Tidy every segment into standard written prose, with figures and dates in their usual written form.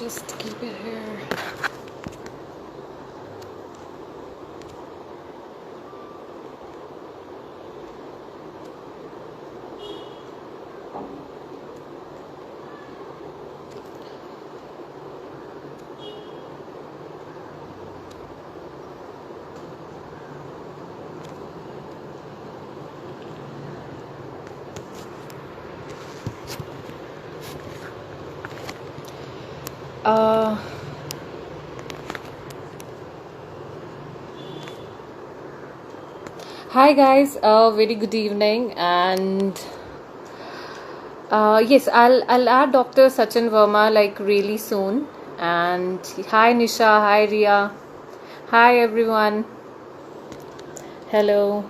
just keep it here. Uh, Hi guys, very good evening, and yes, I'll add Dr. Sachin Verma like really soon. And hi Nisha, hi Ria, hi everyone, hello.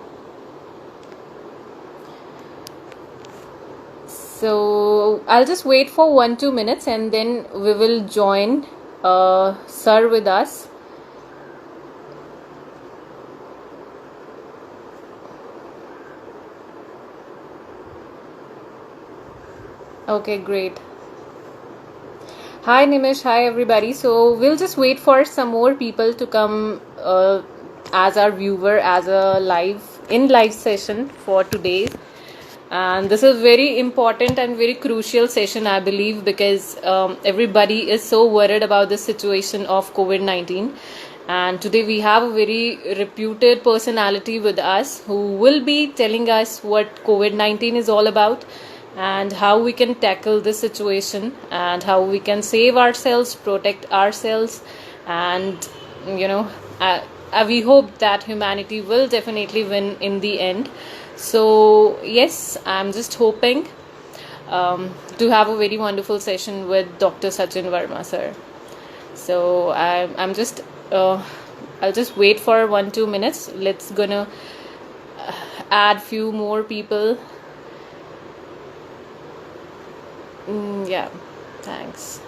So I'll just wait for 1-2 minutes, and then we will join Sir with us. Okay, great. Hi Nimish, hi everybody. So we'll just wait for some more people to come as our viewer, as a live session for today. And this is very important and very crucial session, I believe, because everybody is so worried about the situation of COVID-19. And today we have a very reputed personality with us who will be telling us what COVID-19 is all about and how we can tackle this situation and how we can save ourselves, protect ourselves, and you know, we hope that humanity will definitely win in the end. So yes, I'm just hoping to have a very wonderful session with Dr. Sachin Verma, sir. So I'm just I'll just wait for 1-2 minutes. Let's gonna add few more people. Yeah, thanks.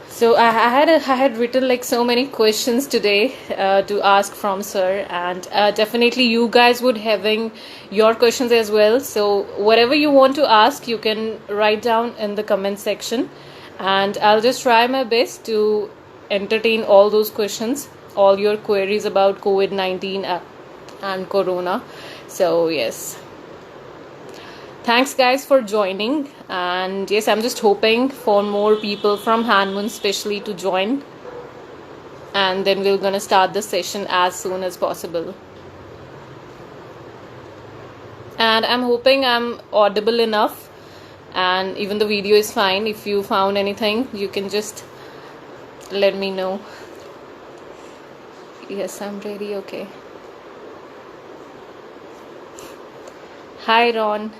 So I had written like so many questions today to ask from sir, and definitely you guys would having your questions as well. So whatever you want to ask, you can write down in the comment section, and I'll just try my best to entertain all those questions, all your queries about COVID-19 and Corona. So yes. Thanks, guys, for joining. And yes, I'm just hoping for more people from Hanmun, especially, to join. And then we're gonna start the session as soon as possible. And I'm hoping I'm audible enough, and even the video is fine. If you found anything, you can just let me know. Yes, I'm ready. Okay. Hi, Ron.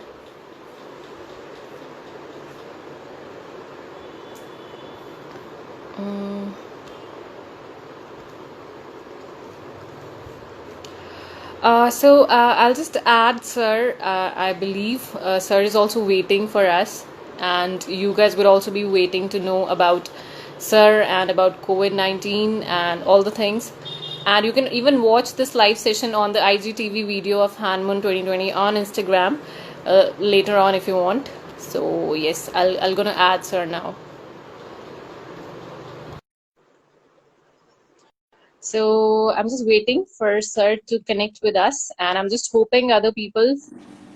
I'll just add, sir. I believe sir is also waiting for us, and you guys would also be waiting to know about sir and about COVID-19 and all the things. And you can even watch this live session on the IGTV video of Hanmun 2020 on Instagram later on if you want. So yes, I'll gonna add sir now. So I'm just waiting for sir to connect with us, and I'm just hoping other people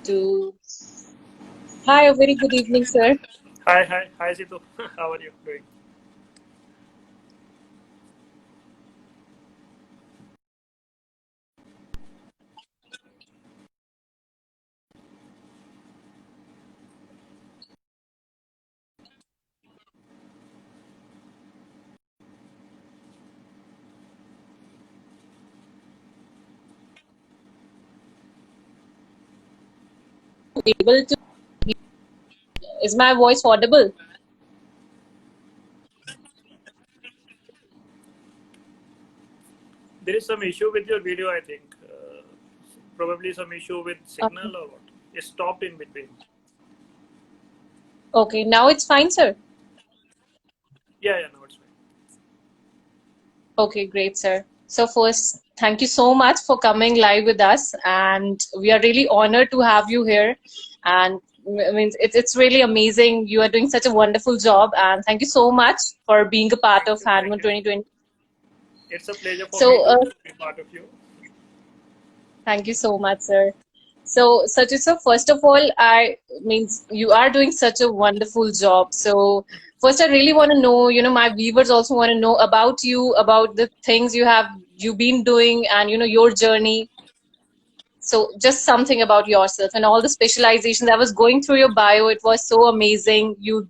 to. Hi, a very good evening, sir. Hi, Situ. How are you doing? Able to, is my voice audible? There is some issue with your video, I think. Probably some issue with Okay. signal or what? It stopped in between. Okay, now it's fine, sir. Yeah, no, it's fine. Okay, great, sir. So first, thank you so much for coming live with us, and we are really honored to have you here. And I mean, it's really amazing. You are doing such a wonderful job, and thank you so much for being a part Thank of you. Handmoon Thank you. 2020. It's a pleasure for me So, to be part of you. thank you so much, sir. So, Sachin, sir, first of all, I means you are doing such a wonderful job. So, first, I really want to know, my viewers also want to know about you, about the things you've been doing, and your journey. So, just something about yourself and all the specializations. I was going through your bio; it was so amazing. You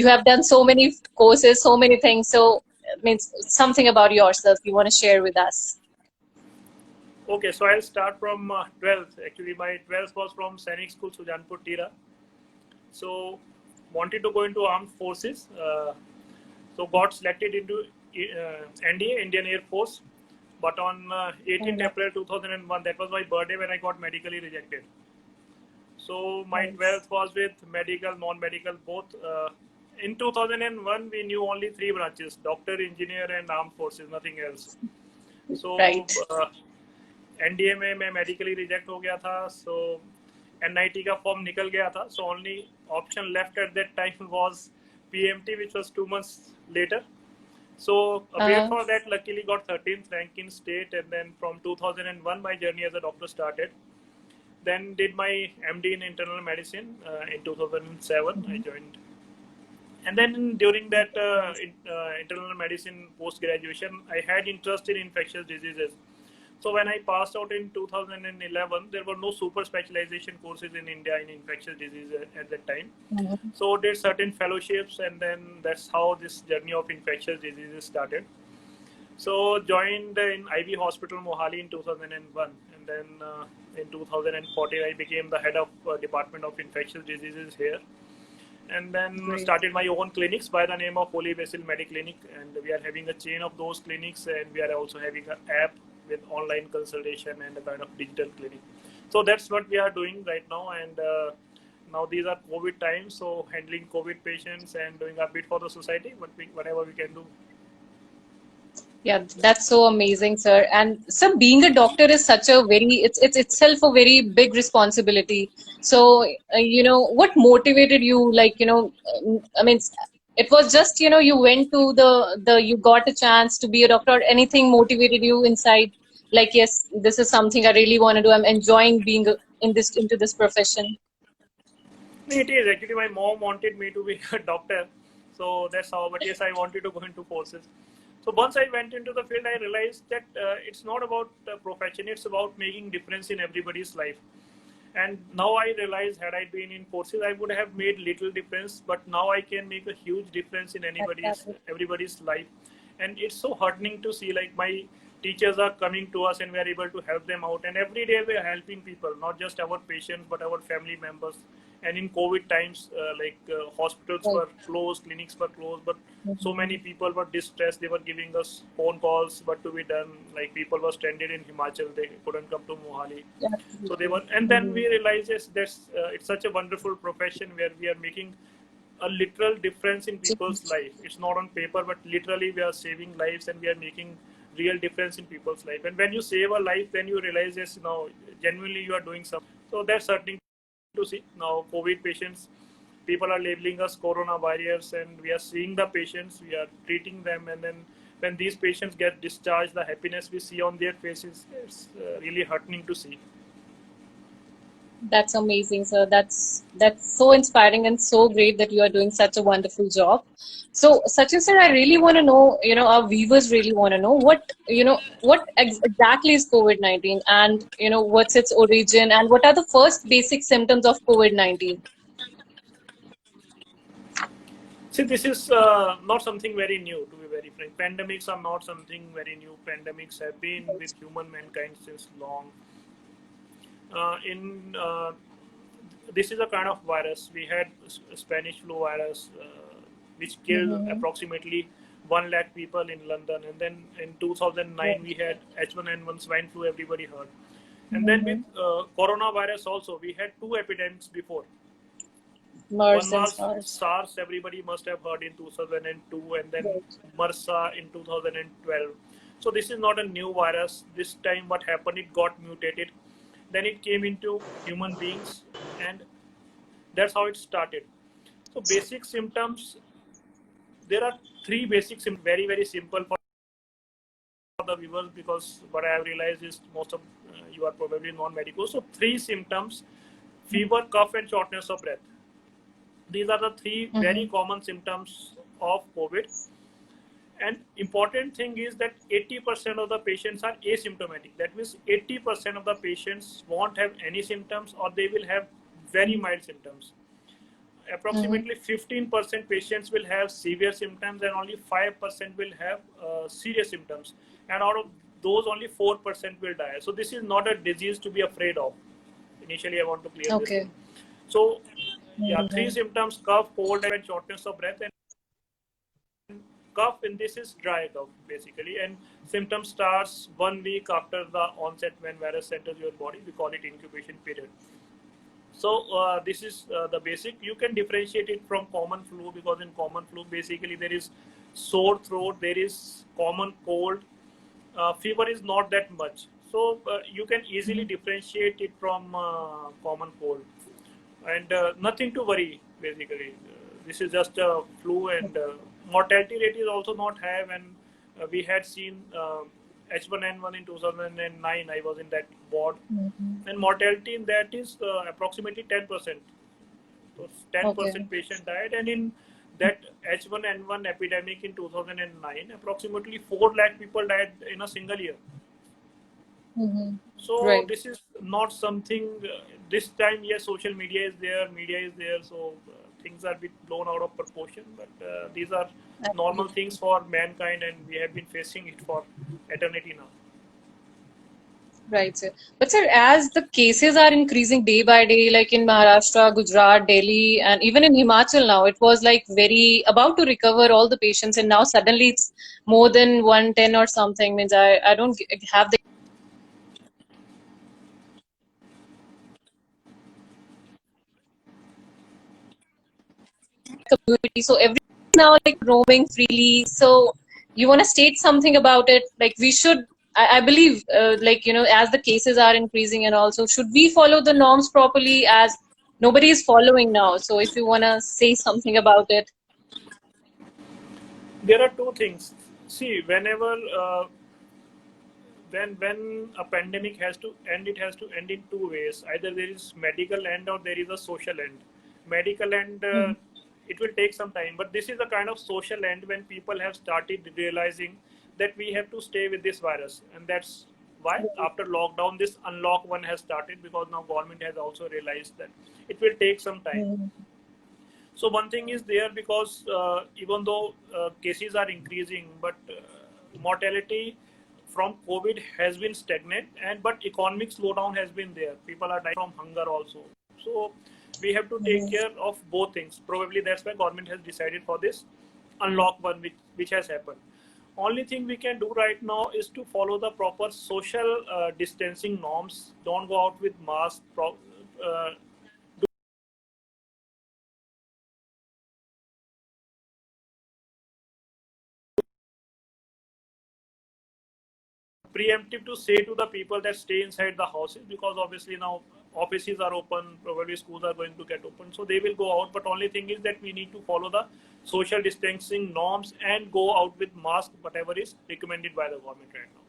have done so many courses, so many things. So, it means something about yourself you want to share with us. Okay, so I'll start from 12th. Actually, my 12th was from Sainik School, Sujanpur, Tira. So, wanted to go into armed forces. So, got selected into NDA, Indian Air Force. But on 18th April 2001, that was my birthday when I got medically rejected. So, my Nice. 12th was with medical, non-medical, both. In 2001, we knew only three branches: doctor, engineer, and armed forces, nothing else. So Right. NDA में मैं medically reject हो गया था. सो NIT का form निकल गया था. So only option left at that time was PMT which was 2 months later. So appeared Uh, for that, luckily got 13th rank in state, and then from 2001 my journey as a doctor started. Then did my MD in internal medicine. In 2007 I joined, and then during that internal medicine post graduation I had interest in infectious diseases. So when I passed out in 2011, there were no super specialization courses in India in infectious disease at that time. mhm. So did certain fellowships, and then that's how this journey of infectious diseases started. So joined in IB Hospital Mohali in 2001, and then in 2014 I became the head of Department of Infectious Diseases here, and then Great. started my own clinics by the name of Holy Basil Mediclinic, and we are having a chain of those clinics, and we are also having an app with online consultation and a kind of digital clinic. So that's what we are doing right now, and now these are COVID times, so handling COVID patients and doing a bit for the society, whatever we can do. Yeah, that's so amazing, sir. And so being a doctor is such a it's itself a very big responsibility. So, what motivated you? Like, I mean, it was just, you went to you got a chance to be a doctor, or anything motivated you inside? Like, yes, this is something I really want to do. I'm enjoying being into this profession. It is actually my mom wanted me to be a doctor, so that's how. But yes, I wanted to go into forces. So once I went into the field, I realized that it's not about profession; it's about making difference in everybody's life. And now I realize, had I been in forces, I would have made little difference. But now I can make a huge difference in Exactly. everybody's life, and it's so heartening to see. Like my teachers are coming to us, and we are able to help them out. And every day we are helping people, not just our patients, but our family members. And in COVID times, hospitals Right. were closed, clinics were closed, but so many Mhm. people were distressed. They were giving us phone calls, what to be done. Like people were stranded in Himachal, they couldn't come to Mohali. So they Absolutely. were, and then Mhm. we realized, yes, that's it's such a wonderful profession where we are making a literal difference in people's Change. life. It's not on paper, but literally we are saving lives, and we are making real difference in people's life. And when you save a life, then you realize, yes, genuinely you are doing something. So that's certain to see. Now COVID patients, people are labeling us coronavirus, and we are seeing the patients, we are treating them, and then when these patients get discharged, the happiness we see on their faces, it's really heartening to see. That's amazing, sir. That's so inspiring and so great that you are doing such a wonderful job. So, Sachin sir, I really want to know, our viewers really want to know what exactly is COVID-19, and what's its origin, and what are the first basic symptoms of COVID-19? See, this is not something very new, to be very frank. Pandemics are not something very new. Pandemics have been with human mankind since long. In This is a kind of virus. We had Spanish flu virus, which killed Mm-hmm. approximately 1 lakh people in London, and then in 2009 we had H1N1 swine flu. Everybody heard, and then with Mm-hmm. coronavirus also we had two epidemics before. One MERS and was SARS. SARS, everybody must have heard in 2002, and then Right. MRSA in 2012. So this is not a new virus. This time what happened, it got mutated. Then it came into human beings, and That's how it started. So basic symptoms, there are three basic symptoms, very, very simple for the viewers, because what I have realized is most of you are probably non-medical. So three symptoms: fever, cough, and shortness of breath. These are the three very common symptoms of COVID. And important thing is that 80% of the patients are asymptomatic. That means 80% of the patients won't have any symptoms, or they will have very mild symptoms. Approximately 15% patients will have severe symptoms, and only 5% will have serious symptoms. And out of those, only 4% will die. So this is not a disease to be afraid of. Initially, I want to clear this Okay. thing. So, yeah, three symptoms: cough, cold, and shortness of breath. And cough, and this is dry cough basically, and symptom starts 1 week after the onset when virus enters your body. We call it incubation period. So this is the basic. You can differentiate it from common flu, because in common flu basically there is sore throat, there is common cold, fever is not that much. So you can easily differentiate it from common cold, and nothing to worry basically. This is just a flu, and mortality rate is also not high. When we had seen H1N1 in 2009, I was in that ward, and mortality in that is approximately 10%. So 10% Okay. patient died, and in that H1N1 epidemic in 2009, approximately 4 lakh people died in a single year. So Right. this is not something. This time, yes, social media is there, media is there, so things are a bit blown out of proportion. But these are normal things for mankind, and we have been facing it for eternity now. Right, sir. But sir, as the cases are increasing day by day, like in Maharashtra, Gujarat, Delhi, and even in Himachal now, it was like very about to recover all the patients, and now suddenly it's more than 110 or something. Means I don't have the community, so everyone is now like roaming freely. So you want to state something about it? Like we should. I believe, like as the cases are increasing, and also should we follow the norms properly as nobody is following now. So if you want to say something about it. There are two things. See, whenever when a pandemic has to end, it has to end in two ways. Either there is medical end, or there is a social end. Medical end, it will take some time, but this is a kind of social end when people have started realizing that we have to stay with this virus, and that's why after lockdown this unlock one has started, because now government has also realized that it will take some time. So one thing is there, because even though cases are increasing, but mortality from COVID has been stagnant, and but economic slowdown has been there. People are dying from hunger also. So we have to take care of both things. Probably that's why government has decided for this unlock one, which has happened. Only thing we can do right now is to follow the proper social distancing norms. Don't go out with masks. Preemptive to say to the people that stay inside the houses, because obviously now offices are open, probably schools are going to get open, so they will go out. But only thing is that we need to follow the social distancing norms and go out with mask, whatever is recommended by the government right now.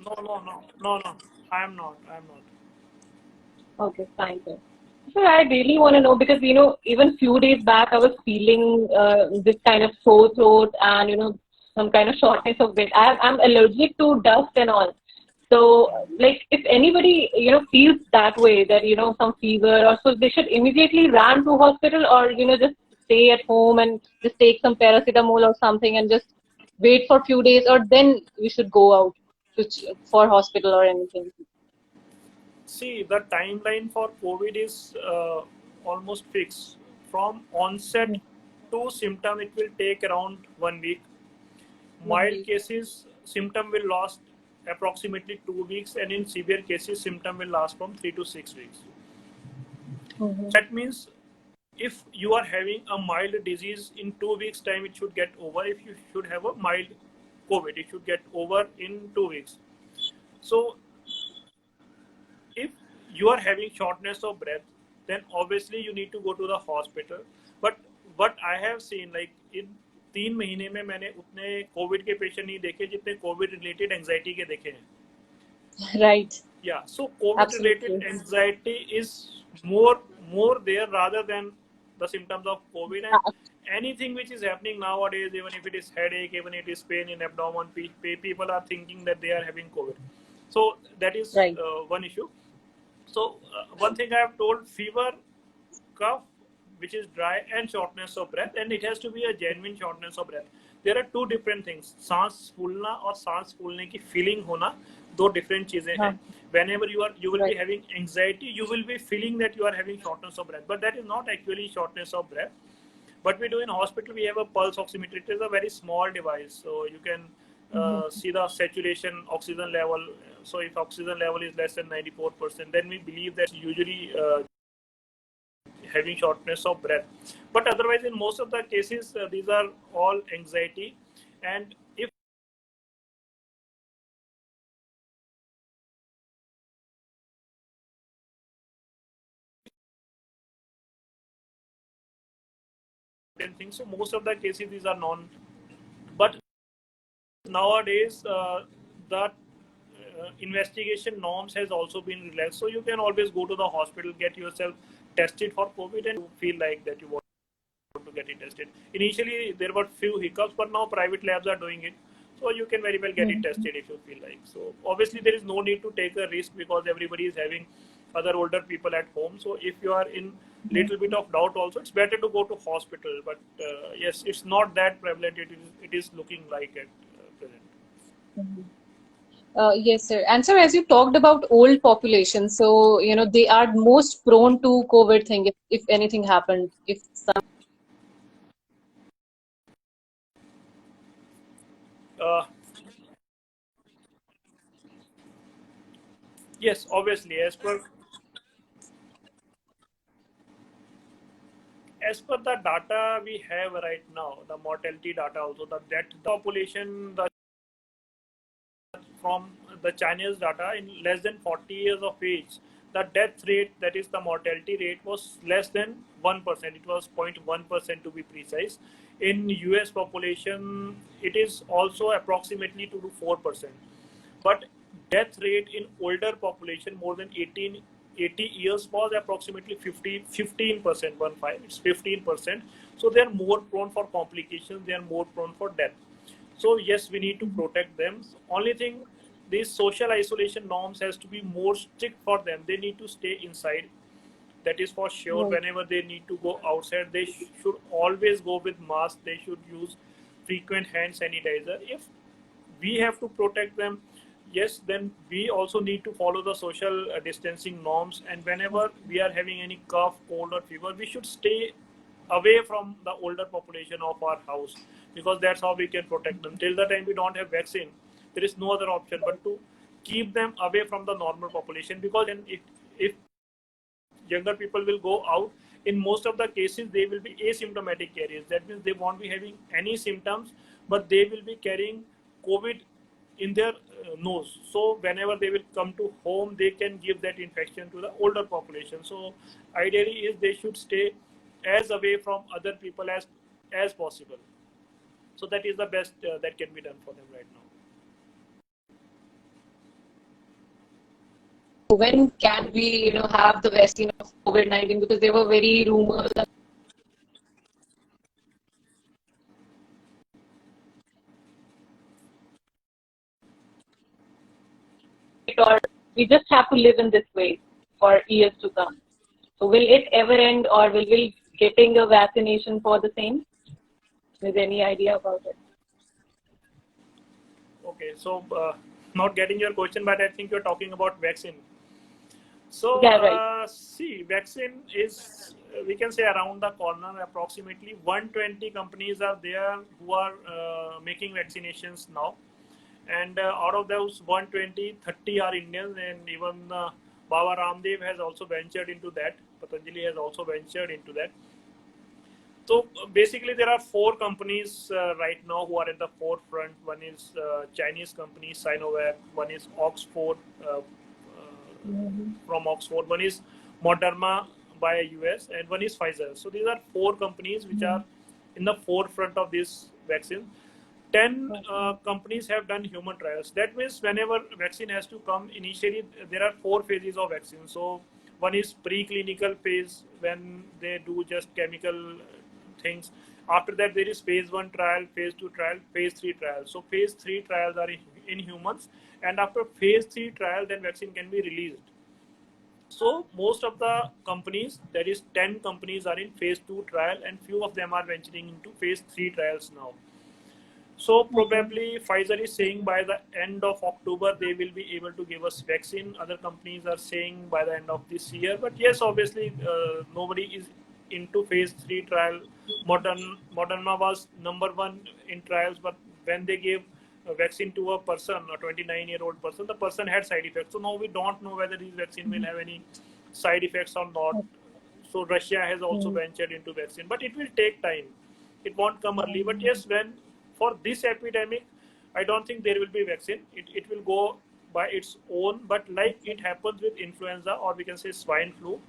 No, no, no, no, no. I am not. I am not. Okay, fine, sir. So I really want to know because even few days back I was feeling this kind of sore throat and some kind of shortness of breath. I'm allergic to dust and all. So like if anybody feels that way that some fever or so, they should immediately run to hospital or just stay at home and just take some paracetamol or something and just wait for few days, or then we should go out for hospital or anything. See, the timeline for COVID is almost fixed. From onset to symptom, it will take around 1 week. One Mild week. cases, symptom will last approximately 2 weeks, and in severe cases, symptom will last from 3 to 6 weeks. That means if you are having a mild disease, in 2 weeks time it should get over. If you should have a mild COVID, it should get over in 2 weeks. So if you are having shortness of breath, then obviously you need to go to the hospital. But what I have seen, like in 3 महीने में मैंने उतने Covid के patient नहीं देखे जितने Covid related anxiety के देखे हैं. Right. Yeah, so COVID related Absolutely. anxiety is more there rather than the symptoms of COVID. And anything which is happening nowadays, even if it is headache, even if it is pain in abdomen, people are thinking that they are having COVID. So that is Right. one issue. So one thing I have told: fever, cough, which is dry, and shortness of breath, and it has to be a genuine shortness of breath. There are two different things: सांस फूलना और सांस फूलने की feeling होना, दो different चीजें हैं. Whenever you will be having anxiety, you will be feeling that you are having shortness of breath, but that is not actually shortness of breath. What we do in hospital, we have a pulse oximeter. It is a very small device, so you can see the saturation oxygen level. So if oxygen level is less than 94%, then we believe that usually having shortness of breath. But otherwise, in most of the cases, these are all anxiety. And if things, so most of the cases these are non. But nowadays, the investigation norms has also been relaxed, so you can always go to the hospital, get yourself tested for COVID, and feel like that you want to get it tested. Initially, there were few hiccups, but now private labs are doing it, so you can very well get it tested if you feel like. So obviously, there is no need to take a risk because everybody is having other older people at home. So if you are in little bit of doubt, also it's better to go to hospital. But yes, it's not that prevalent. It is looking like at present. Yes, sir. And sir, as you talked about old population, so they are most prone to COVID thing if anything happened, if some. Yes, obviously, as per the data we have right now, the mortality data also, the death population, from the Chinese data, in less than 40 years of age, the death rate, that is the mortality rate, was less than 1%. It was 0.1% to be precise. In US population, it is also approximately 2 to 4%. But death rate in older population, more than 80 years, was approximately 15%. It's 15%. So they are more prone for complications. They are more prone for death. So yes, we need to protect them. Only thing, these social isolation norms has to be more strict for them. They need to stay inside. That is for sure. Right. Whenever they need to go outside, they should always go with mask. They should use frequent hand sanitizer. If we have to protect them, yes, then we also need to follow the social distancing norms. And whenever we are having any cough, cold, or fever, we should stay away from the older population of our house, because that's how we can protect them. Till the time we don't have vaccine, there is no other option but to keep them away from the normal population. Because if younger people will go out, in most of the cases they will be asymptomatic carriers. That means they won't be having any symptoms, but they will be carrying COVID in their nose. So whenever they will come to home, they can give that infection to the older population. So ideally is they should stay as away from other people as possible. So that is the best that can be done for them right now. When can we, have the vaccine of COVID-19? Because there were very rumors or we just have to live in this way for years to come. So will it ever end, or will we getting a vaccination for the same? Is there any idea about it? Okay, so not getting your question, but I think you're talking about vaccine. So Yeah, right. see, vaccine is, we can say, around the corner. Approximately 120 companies are there who are making vaccinations now. and out of those 120, 30 are Indians, and even Baba Ramdev has also ventured into that. Patanjali has also ventured into that. So basically, there are four companies right now who are in the forefront. One is Chinese company Sinovac. One is Oxford from Oxford. One is Moderna by US, and one is Pfizer. So these are four companies which are in the forefront of this vaccine. 10 companies have done human trials. That means whenever vaccine has to come, initially there are four phases of vaccine. So one is preclinical phase, when they do just chemical things. After that, there is phase 1 trial, phase 2 trial, phase 3 trial. So phase 3 trials are in humans, and after phase 3 trial, then vaccine can be released. So most of the companies, that is 10 companies, are in phase 2 trial, and few of them are venturing into phase 3 trials now. So probably Pfizer is saying by the end of October they will be able to give us vaccine. Other companies are saying by the end of this year. But yes, obviously nobody is into phase 3 trial. Moderna was number one in trials, but when they gave a vaccine to a person, a 29-year-old person, the person had side effects. So now we don't know whether this vaccine will have any side effects or not. So Russia has also ventured into vaccine, but it will take time. It won't come early. But yes, when for this epidemic, I don't think there will be vaccine. It will go by its own. But like it happens with influenza, or we can say swine flu,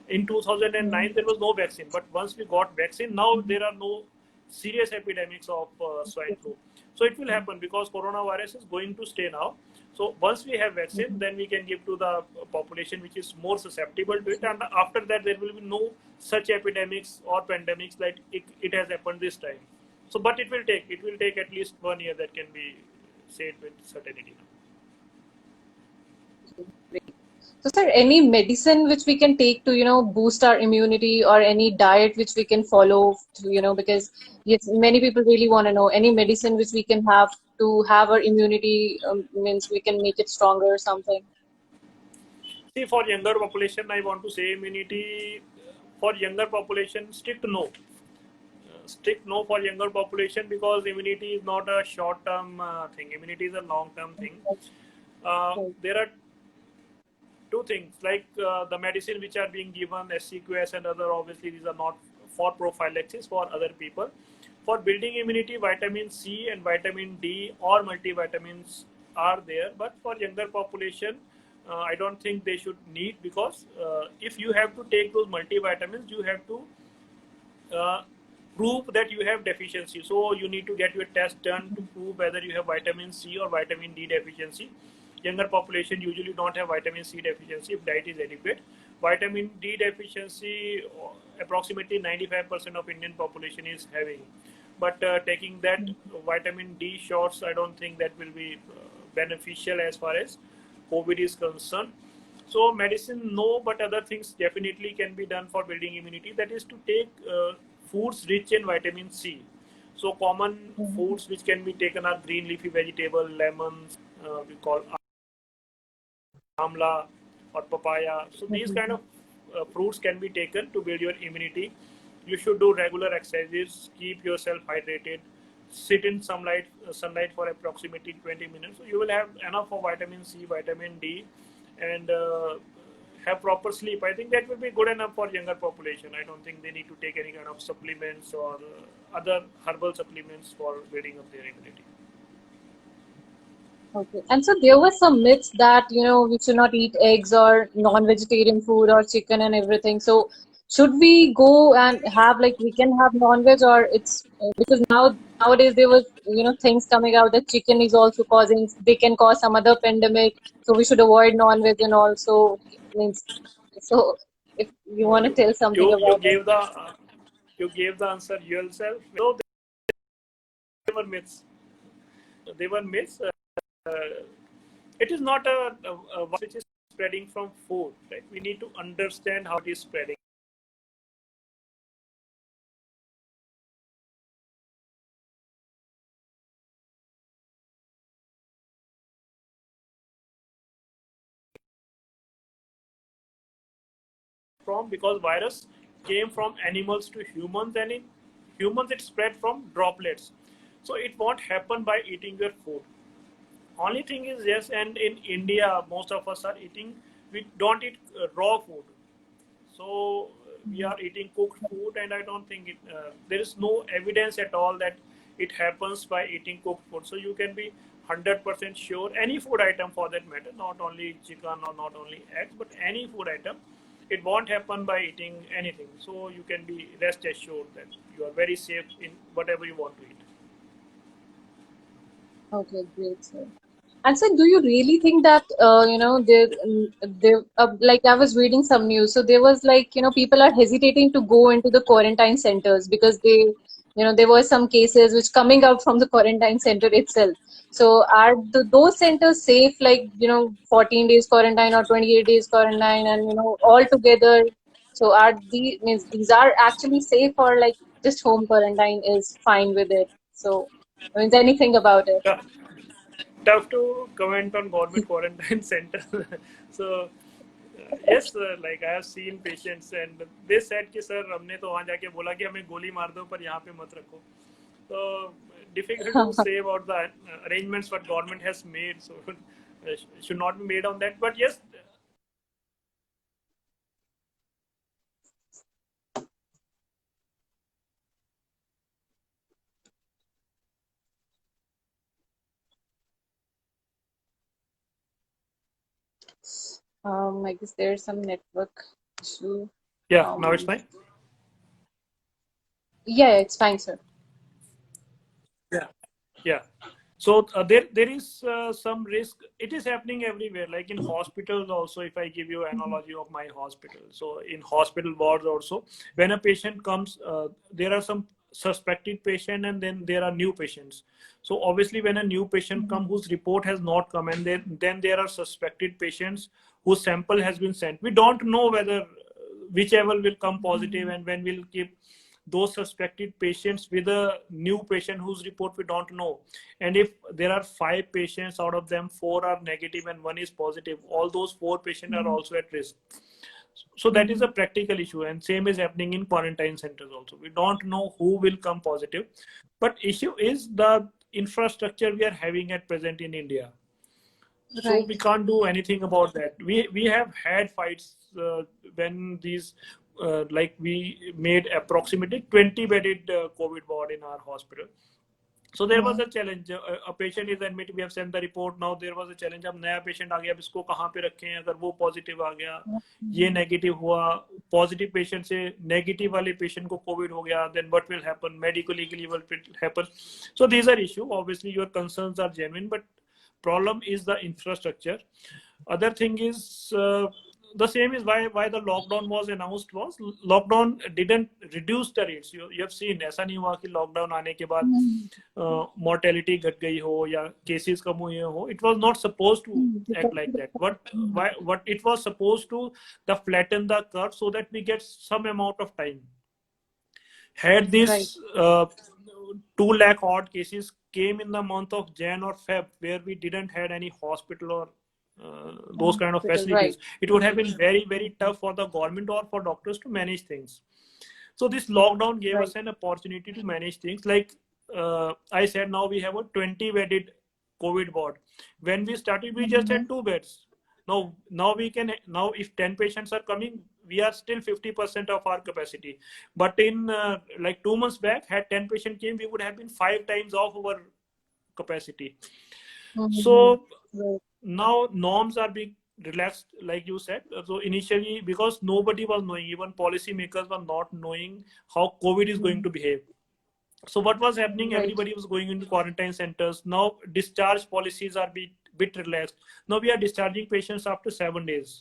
in 2009 there was no vaccine. But once we got vaccine, now there are no serious epidemics of swine flu. So it will happen because coronavirus is going to stay now. So once we have vaccine, then we can give to the population which is more susceptible to it. And after that, there will be no such epidemics or pandemics like it has happened this time. So, but it will take at least 1 year, that can be said with certainty. So, sir, any medicine which we can take to, boost our immunity, or any diet which we can follow to, because yes, many people really want to know any medicine which we can have to have our immunity, means we can make it stronger or something. See, for younger population, I want to say immunity for younger population, strict no. Strict no for younger population, because immunity is not a short-term thing. Immunity is a long-term thing. There are two things, like the medicine which are being given, SCQS and other, obviously these are not for prophylaxis for other people. For building immunity, vitamin C and vitamin D or multivitamins are there, but for younger population, I don't think they should need, because if you have to take those multivitamins, you have to prove that you have deficiency. So you need to get your test done to prove whether you have vitamin C or vitamin D deficiency. Younger population usually don't have vitamin C deficiency if diet is adequate. Vitamin D deficiency, approximately 95% of Indian population is having. But taking that vitamin D shots, I don't think that will be beneficial as far as COVID is concerned. So medicine, no, but other things definitely can be done for building immunity. That is to take foods rich in vitamin C. So common foods which can be taken are green leafy vegetable, lemons, we call amla or papaya. So these kind of fruits can be taken to build your immunity. You should do regular exercises, keep yourself hydrated, sit in sunlight for approximately 20 minutes. So you will have enough of vitamin C, vitamin D, and have proper sleep. I think that will be good enough for younger population. I don't think they need to take any kind of supplements or other herbal supplements for building up their immunity. Okay. And so there were some myths that, we should not eat eggs or non-vegetarian food or chicken and everything. So should we go and have, like, we can have non-veg, or it's because nowadays there was, things coming out that chicken is also they can cause some other pandemic. So we should avoid non-veg, and also means, so if you want to tell something You about it. gave the you gave the answer yourself. So they were myths. They were myths. It is not a virus which is spreading from food. Right? We need to understand how it is spreading. Because virus came from animals to humans, and in humans it spread from droplets. So it won't happen by eating your food. Only thing is, yes, and in India, most of us are eating, we don't eat raw food. So we are eating cooked food, and I don't think there is no evidence at all that it happens by eating cooked food. So you can be 100% sure, any food item for that matter, not only chicken or not only eggs, but any food item, it won't happen by eating anything. So you can be rest assured that you are very safe in whatever you want to eat. Okay, great, sir. And so, do you really think that like I was reading some news, so there was like people are hesitating to go into the quarantine centers because there were some cases which coming out from the quarantine center itself. So are those centers safe, like 14 days quarantine or 28 days quarantine, and all together? So are these are actually safe, or like just home quarantine is fine with it? So means anything about it? Yeah. Tough to comment on government quarantine center. So yes, like I have seen patients and they said कि sir हमने तो वहाँ जाके बोला कि हमें गोली मार दो पर यहाँ पे मत रखो. So difficult to say about the arrangements what government has made. So should not be made on that. But yes, I guess there's some network issue. yeah. Now it's Um, fine. yeah, it's fine, sir. Yeah. Yeah. So there is some risk. It is happening everywhere, like in hospitals also. If I give you analogy of my hospital, so in hospital wards also, when a patient comes, there are some suspected patient and then there are new patients. So obviously, when a new patient Mhm. come whose report has not come, and then there are suspected patients whose sample has been sent. We don't know whether whichever will come positive, and when we'll keep those suspected patients with a new patient whose report we don't know. And if there are 5 patients, out of them 4 are negative and 1 is positive, all those 4 patients are Mhm. also at risk. So that is a Mhm. practical issue, and same is happening in quarantine centers also. We don't know who will come positive, but issue is the infrastructure we are having at present in India. So we Right. can't do anything about that. We have had fights when these like we made approximately 20 bedded COVID ward in our hospital. So there was Mhm. a challenge. A patient is admitted. We have sent the report. Now there was a challenge. अब नया patient आ गया. अब इसको कहाँ पे रखें? अगर वो positive आ गया, ये Mhm. negative हुआ, positive patient से negative वाले patient को COVID हो गया, then what will happen? Medically, what will happen? So these are issues. Obviously, your concerns are genuine, but problem is the infrastructure. Other thing is the same is why the lockdown was announced. Was lockdown didn't reduce the rates. You have seen, ऐसा नहीं हुआ कि lockdown आने के बाद Mhm. mortality घट गई हो या cases कम हुए हो. It was not supposed to act like that. What it was supposed to the flatten the curve so that we get some amount of time. Had Right. this 2 lakh odd cases came in the month of Jan or Feb, where we didn't had any hospital or those kind of Hospital. Right. facilities, it would have been very tough for the government or for doctors to manage things. So this lockdown gave Right. us an opportunity to manage things. Like I said, now we have a 20 bedded COVID ward. When we started, we just Mhm. had 2 beds. Now we can, now if 10 patients are coming, we are still 50% of our capacity. But in like 2 months back, had 10 patient came, we would have been 5 times of our capacity. Mhm. So Right. now norms are being relaxed, like you said. So initially, because nobody was knowing, even policymakers were not knowing how COVID is going Mhm. to behave. So what was happening? Right. Everybody was going into quarantine centers. Now discharge policies are bit relaxed. Now we are discharging patients after 7 days.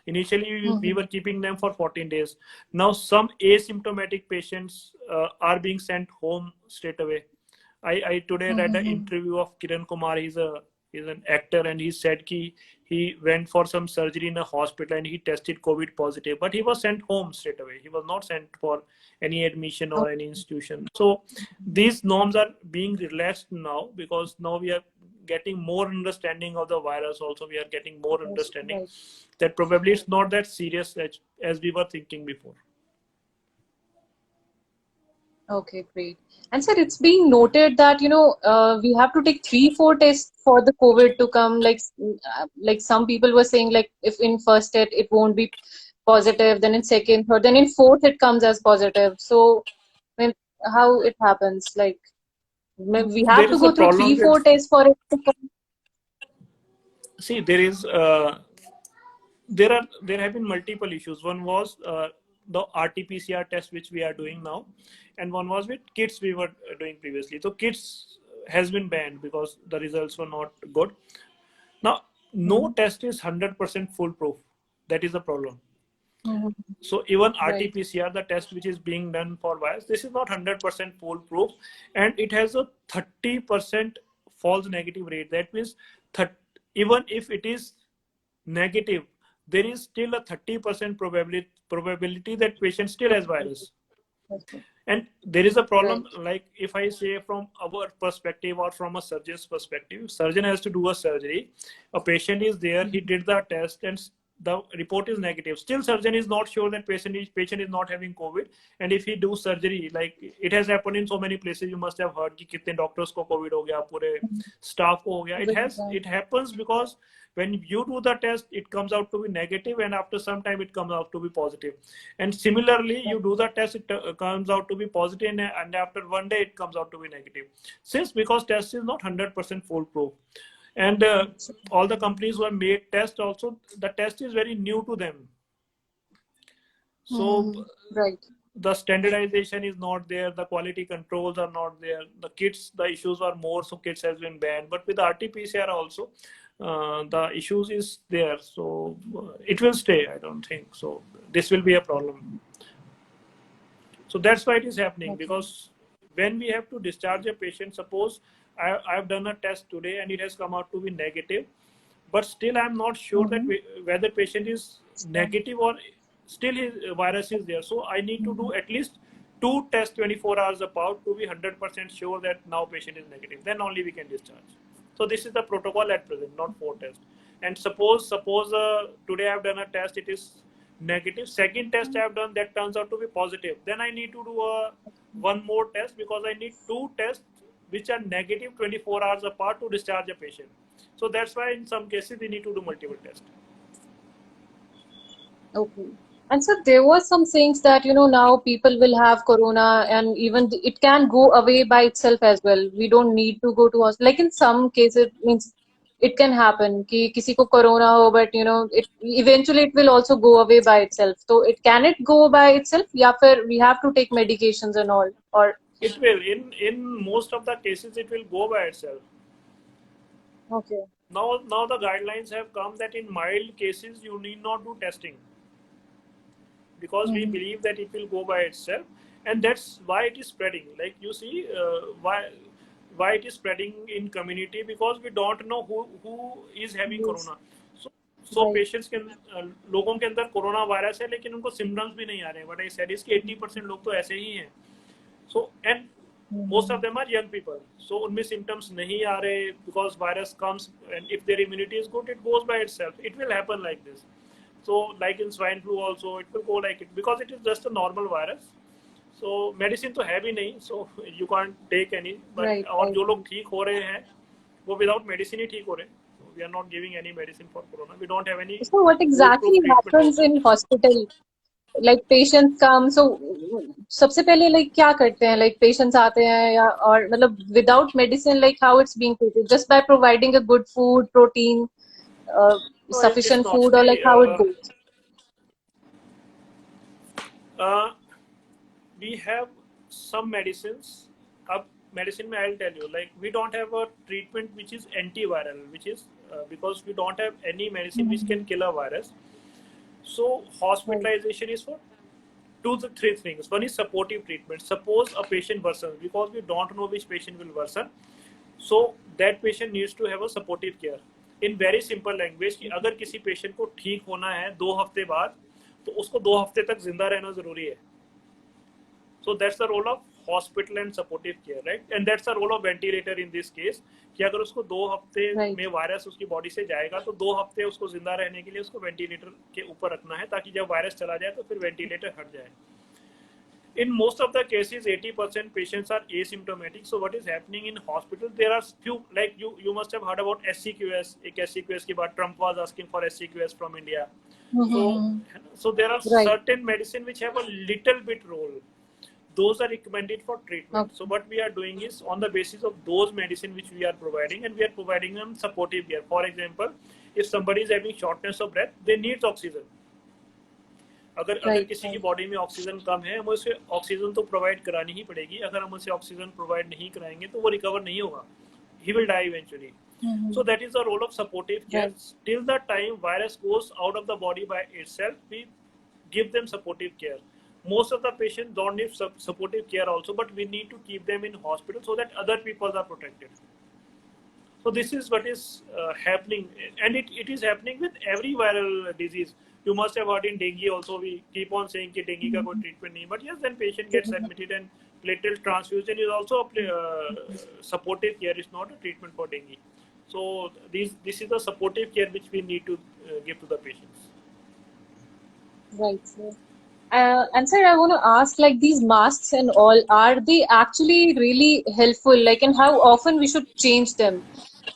Initially, we Mhm. were keeping them for 14 days. Now some asymptomatic patients are being sent home straight away. I today read an Mhm. interview of Kiran Kumar. He's an actor, and he said he went for some surgery in a hospital and he tested COVID positive, but he was sent home straight away. He was not sent for any admission or any Okay. institution. So these norms are being relaxed now because now we are getting more understanding of the virus. Also, we are getting more Yes. understanding Right. that probably it's not that serious as we were thinking before. Okay, great. And sir, it's being noted that, we have to take 3, 4 tests for the COVID to come. Like some people were saying, like if in first test it won't be positive, then in second, third, then in fourth it comes as positive. So, when how it happens? Like we have There to is a go through problem three, with, four tests for it to come. see, there have been multiple issues. One was the RT-PCR test which we are doing now, and one was with kids we were doing previously. So kids has been banned because the results were not good. Now, no Mhm. test is 100% foolproof. That is the problem. Mhm. So even Right. RT-PCR, the test which is being done for virus, this is not 100% foolproof, and it has a 30% false negative rate. That means, even if it is negative, there is still a 30% probability that patient still has virus. Okay. And there is a problem, Right. like if I say from our perspective or from a surgeon's perspective, surgeon has to do a surgery, a patient is there, he Mhm. did the test and the report is negative. Still surgeon is not sure that patient is not having COVID. And if he do surgery, like it has happened in so many places, you must have heard कि कितने doctors को COVID हो गया, पूरे staff को हो गया. Right. It happens because when you do the test, it comes out to be negative, and after some time it comes out to be positive. And similarly, you do the test, it comes out to be positive, and after one day it comes out to be negative. Since because test is not 100% foolproof, and all the companies who have made test also, the test is very new to them. So Mhm. Right. the standardization is not there, the quality controls are not there, the kits, the issues are more, so kits has been banned. But with RT-PCR also, the issues is there, so it will stay, I don't think so this will be a problem. So that's why it is happening, Okay. because when we have to discharge a patient, suppose I've done a test today and it has come out to be negative, but still I'm not sure that Mm-hmm. whether patient is negative or still his virus is there. So I need to do at least two tests 24 hours apart to be 100% sure that now patient is negative. Then only we can discharge. So this is the protocol at present, not four tests. And suppose today I've done a test, it is negative. Second test I've done, that turns out to be positive. Then I need to do a one more test, because I need two tests which are negative 24 hours apart to discharge a patient. So that's why in some cases we need to do multiple tests. Okay. And so there was some things that, now people will have corona and even it can go away by itself as well. We don't need to go to hospital. Like in some cases, means it can happen कि किसी को corona हो, but it eventually it will also go away by itself. So can it go by itself? या फिर we have to take medications and all, or It will, in most of the cases, it will go by itself. okay. Now the guidelines have come that in mild cases you need not do testing, because we Mm-hmm. believe that it will go by itself, and that's why it is spreading. Like you see, why it is spreading in community, because we don't know who is having Yes. corona. So Right. Patients के लोगों के अंदर corona virus है, लेकिन उनको symptoms भी नहीं आ रहे हैं. बट आई सेड इसके 80% लोग तो ऐसे ही हैं. So and most Mm-hmm. of them are young people. So उनमें symptoms नहीं आ रहे, because virus comes, and if their immunity is good, it goes by itself. It will happen like this. So like in swine flu also, it will go like it, because it is just a normal virus. So medicine तो है भी नहीं, so you can't take any. But Right. और Right. जो लोग ठीक हो रहे हैं, वो without medicine ही ठीक हो रहे हैं. So we are not giving any medicine for corona. We don't have any So what exactly foolproof treatment happens also. in hospital? Like patients come, so सबसे पहले like क्या करते हैं? Like patients आते हैं या और मतलब without medicine, like how it's being treated? Just by providing a good food, protein, uh, No, it's sufficient not. food, or like See, how it goes? uh, we have some medicines. Up medicine, I'll tell you. Like we don't have a treatment which is antiviral, which is because we don't have any medicine which Mm-hmm. can kill a virus. So Right. hospitalization is for two to three things. One is supportive treatment. Suppose a patient worsens, because we don't know which patient will worsen. So that patient needs to have a supportive care. In very simple language, कि अगर किसी patient को ठीक होना है 2 हफ्ते बाद, तो उसको 2 हफ्ते तक जिंदा रहना जरूरी है. So that's the role of hospital and supportive care, right? And that's the role of ventilator in this case, कि अगर उसको 2 हफ्ते Right. में वायरस उसकी बॉडी से जाएगा, तो 2 हफ्ते उसको जिंदा रहने के लिए उसको वेंटिलेटर के ऊपर रखना है, ताकि जब वायरस चला जाए तो फिर वेंटिलेटर हट जाए. In most of the cases, 80% patients are asymptomatic. So what is happening in hospital? There are few, like you must have heard about SCQS. एक SCQS के बाद Trump was asking for SCQS from India. Mm-hmm. So there are Right. certain medicine which have a little bit role. Those are recommended for treatment. Okay. So what we are doing is on the basis of those medicine which we are providing, and we are providing them supportive care. For example, if somebody is having shortness of breath, they need oxygen. अगर किसी की body में oxygen कम है, हमें उसे oxygen तो provide करानी ही पड़ेगी. अगर हम उसे ऑक्सीजन प्रोवाइड नहीं कराएंगे तो वो रिकवर नहीं होगा. He will die eventually. Mm-hmm. So that is the role of supportive care. Right. Till the time virus goes out of the body by itself, we give them supportive care. Most of the patients don't need supportive care also, but we need to keep them in hospital so that other people are protected. So this is what is happening, and it is happening with every viral disease. You must have heard in dengue also. We keep on saying कि dengue का कोई treatment नहीं, but yes, then patient gets admitted and platelet transfusion is also a supportive care. It's not a treatment for dengue. So this is the supportive care which we need to give to the patients. Right, sir. And sir, I want to ask, like, these masks and all, are they actually really helpful? Like, and how often we should change them?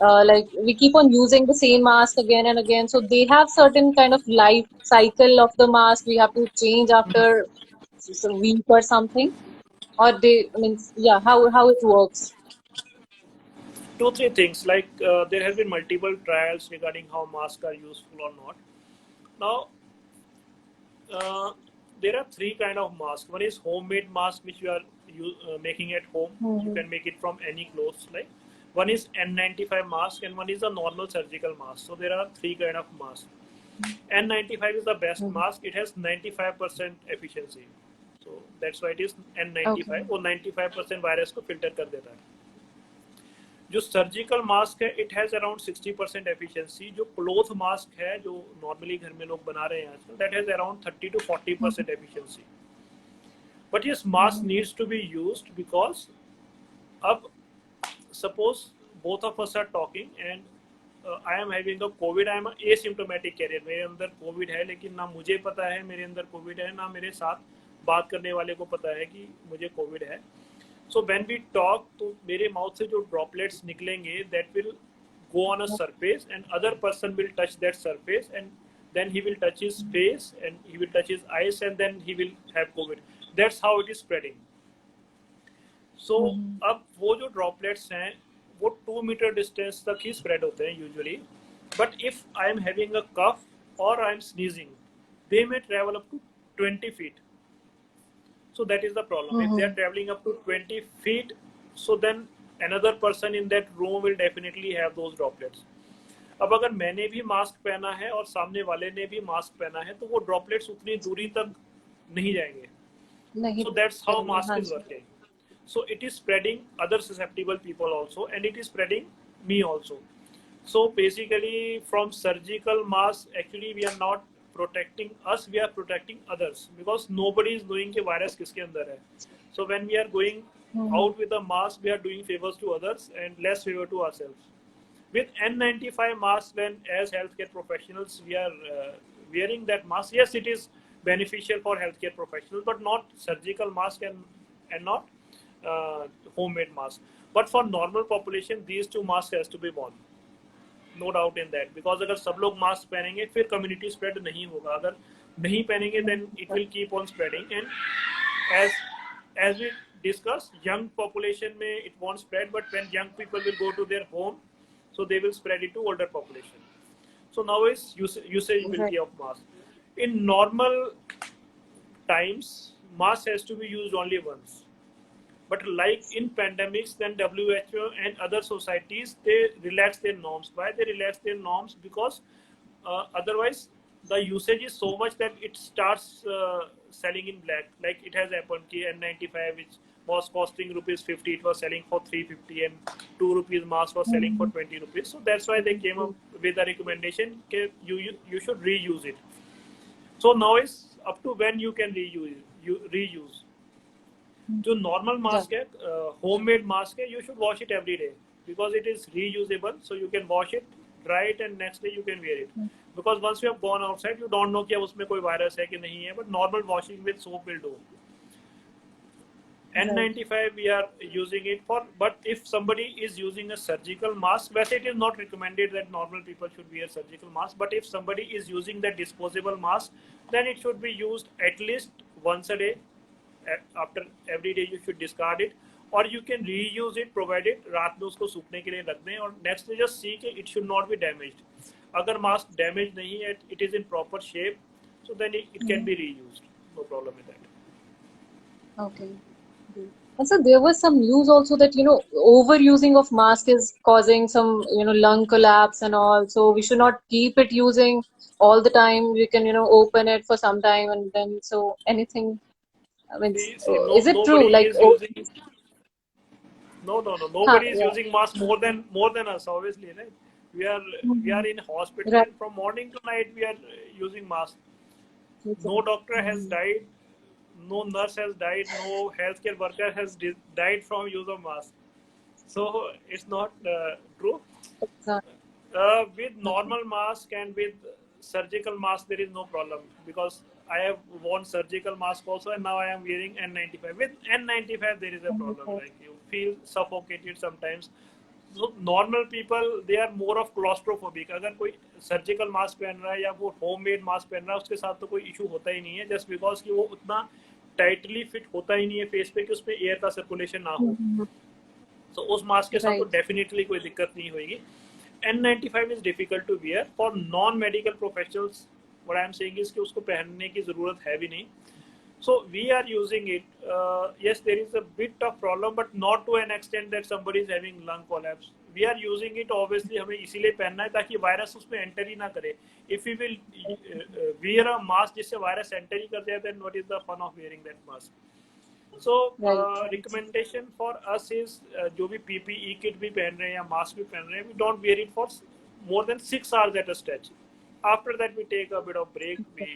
Like, we keep on using the same mask again and again, so they have certain kind of life cycle of the mask. We have to change after a week or something, or they, I mean, yeah, how it works. 2-3 things, like there have been multiple trials regarding how masks are useful or not. Now there are 3 kind of masks. One is homemade mask, which you are making at home. You can make it from any clothes. Like one is N95 mask, and one is a normal surgical mask. So there are 3 kind of masks. N95 is the best mask. It has 95% efficiency. So that's why it is N95. वो 95% virus को filter कर देता है. जो surgical mask है, it has around 60% efficiency. जो cloth mask है, जो नॉर्मली घर में लोग बना रहे हैं आजकल, that has around 30 to 40% efficiency. But yes, mask needs to be used because अब suppose both of us are talking and I am having a covid. I am asymptomatic carrier. मेरे अंदर कोविड है, लेकिन ना मुझे पता है मेरे अंदर कोविड है, ना मेरे साथ बात करने वाले को पता है कि मुझे कोविड है. So when we talk, तो मेरे माउथ से जो droplets निकलेंगे, that will go on a surface, and other person will touch that surface, and then he will touch his face, and he will touch his eyes, and then he will have COVID. That's how it is spreading. So अब वो जो droplets हैं, वो 2 meter distance तक ही spread होते हैं usually. But if I am having a cough or I am sneezing, they may travel up to 20 feet. So that is the problem. If they are traveling up to 20 feet, so then another person in that room will definitely have those droplets. अब अगर मैंने भी mask पहना है और सामने वाले ने भी मास्क पहना है, तो वो ड्रॉपलेट्स उतनी दूरी तक नहीं जाएंगे. So that's how mask is working. So it is spreading other susceptible people also, and it is spreading me also. So basically, from surgical mask, actually we are not protecting us, we are protecting others, because nobody is knowing कि virus किसके अंदर है. So when we are going out with a mask, we are doing favors to others and less favor to ourselves. With N95 mask, when as healthcare professionals we are wearing that mask, yes, it is beneficial for healthcare professionals, but not surgical mask and not homemade mask. But for normal population, these 2 masks has to be worn. No doubt in that, because अगर सब लोग mask पहनेंगे, फिर community spread नहीं होगा. अगर नहीं पहनेंगे, then it will keep on spreading. And as we discussed, young population में it won't spread, but when young people will go to their home, so they will spread it to older population. So now is usability of mask. In normal times, mask has to be used only once. But like in pandemics, then WHO and other societies, they relax their norms. Why they relax their norms? Because otherwise the usage is so much that it starts selling in black. Like it has happened ki N95, which was costing rupees 50, it was selling for 350, and 2 rupees mask was selling for 20 rupees. So that's why they came up with a recommendation that you should reuse it. So now is up to when you can reuse. जो normal mask है, homemade mask है, you should wash it every day, because it is reusable. So you can wash it, dry it, and next day you can wear it. Because once you have gone outside, you don't know कि अब उसमें कोई virus है कि नहीं है, but normal washing with soap will do. Right. N95 we are using it for, but if somebody is using a surgical mask, whether it is not recommended that normal people should wear surgical mask, but if somebody is using the disposable mask, then it should be used at least once a day. After every day you should discard it, or you can reuse it provided रात में उसको सूखने के लिए रख दें और next day just see कि it should not be damaged. अगर mask damaged नहीं है, it is in proper shape, so then it can be reused. No problem with that. Okay. Good. And so there was some news also that, overusing of mask is causing some, lung collapse and all. So we should not keep it using all the time. We can, open it for some time and then, so anything, I mean, See, is it true? nobody Like, is using. No. huh, Nobody is yeah. using mask more than us. Obviously, right? We are in hospital, Right. and from morning to night we are using mask. Okay. No doctor has died, no nurse has died, no healthcare worker has died from use of mask. So it's not true. Exactly. With normal mask and with surgical mask, there is no problem because I have worn surgical mask also, and now I am wearing N95. With N95, there is a problem. Like you feel suffocated sometimes. So normal people, they are more of claustrophobic. अगर कोई surgical mask पहन रहा है या वो homemade mask पहन रहा है, उसके साथ तो कोई इशू होता ही नहीं है, जस्ट बिकॉज कि वो उतना टाइटली फिट होता ही नहीं है फेस पे कि उसमें एयर का सर्कुलेशन ना हो. So उस मास्क के साथ तो Right. डेफिनेटली कोई दिक्कत नहीं होगी. N95 is difficult to wear for non-medical professionals. What I am saying is कि उसको पहनने की जरूरत है भी नहीं. So we are using it. Yes, there is a bit of problem, but not to an extent that somebody is having lung collapse. We are using it. Obviously, हमें इसीलिए पहनना है ताकि वायरस उसमें एंटर ही ना करे. If we will wear a mask जिससे virus enter ही कर जाए, then what is the fun of wearing that mask? So Right. recommendation for us is जो भी PPE kit भी पहन रहे हैं या मास्क भी पहन रहे हैं, we don't wear it for more than 6 hours at a stretch. After that, we take a bit of break, we